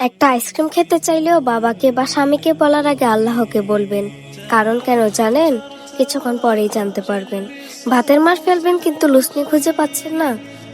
একটা আইসক্রিম খেতে চাইলেও বাবাকে বা স্বামীকে বলার আগে আল্লাহকে বলবেন। কারণ কেন জানেন? কিছুক্ষণ পরেই জানতে পারবেন। ভাতের মার ফেলবেন কিন্তু লুসনি খুঁজে পাচ্ছেন না,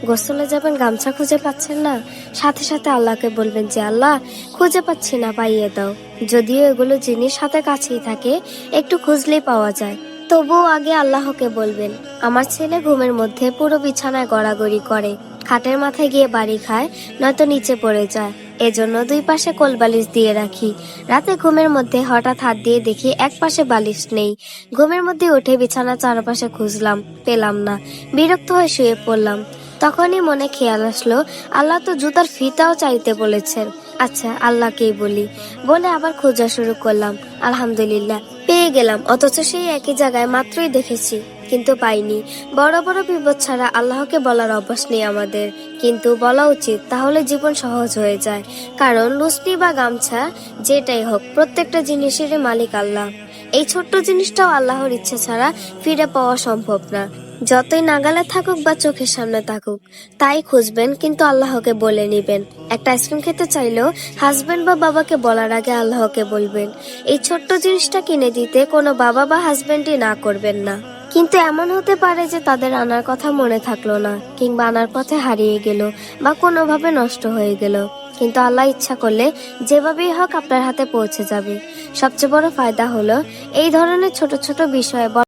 গোসলে যাবেন গামছা খুঁজে পাচ্ছেন না, সাথে সাথে আল্লাহকে বলবেন যে আল্লাহ খুঁজে পাচ্ছি না, পাইয়ে দাও। যদিও এগুলো জিনিস হাতে কাছেই থাকে, একটু খুঁজলেই পাওয়া যায়, তবুও আগে আল্লাহকে বলবেন। আমার ছেলে ঘুমের মধ্যে পুরো বিছানায় গড়াগড়ি করে, খাটের মাথায় গিয়ে বাড়ি খায়, নয়তো নিচে পড়ে যায়। এজন্য দুই পাশে কোল বালিশ দিয়ে রাখি। রাতে ঘুমের মধ্যে হঠাৎ হাত দিয়ে দেখি এক পাশে বালিশ নেই। ঘুমের মধ্যে উঠে বিছানা চারপাশে খুঁজলাম, পেলাম না। বিরক্ত হয়ে শুয়ে পড়লাম। তখনই মনে খেয়াল আসলো, আল্লাহ তো জুতার ফিতাও চাইতে বলেছেন। আচ্ছা আল্লাহকেই বলি, বলে আবার খোঁজা শুরু করলাম। আলহামদুলিল্লাহ পেয়ে গেলাম, অথচ সেই একই জায়গায় মাত্রই দেখেছি কিন্তু পাইনি। বড় বড় বিপদ ছাড়া আল্লাহকে বলার অভ্যাস নেই আমাদের, কিন্তু বলা উচিত, তাহলে জীবন সহজ হয়ে যায়। কারণ লুসনি বা গামছা যেটাই হোক, প্রত্যেকটা জিনিসেরই মালিক আল্লাহ। এই ছোট্ট জিনিসটাও আল্লাহর ইচ্ছে ছাড়া ফিরে পাওয়া সম্ভব না। যতই নাগালে থাকুক বা চোখের সামনে থাকুক, তাই খুঁজবেন, কিন্তু আল্লাহকে বলে নিবেন। একটা আইসক্রিম খেতে চাইলেও হাজবেন্ড বা বাবাকে বলার আগে আল্লাহকে বলবেন। এই ছোট্ট জিনিসটা কিনে দিতে কোনো বাবা বা হাজবেন্ডই না করবেন না। কিন্তু এমন হতে পারে যে তাদের আনার কথা মনে থাকলো না, কিংবা আনার পথে হারিয়ে গেল, বা কোনোভাবে নষ্ট হয়ে গেল। কিন্তু আল্লাহ ইচ্ছা করলে যেভাবেই হোক আপনার হাতে পৌঁছে যাবে। সবচেয়ে বড় ফায়দা হলো, এই ধরনের ছোট ছোট বিষয়ে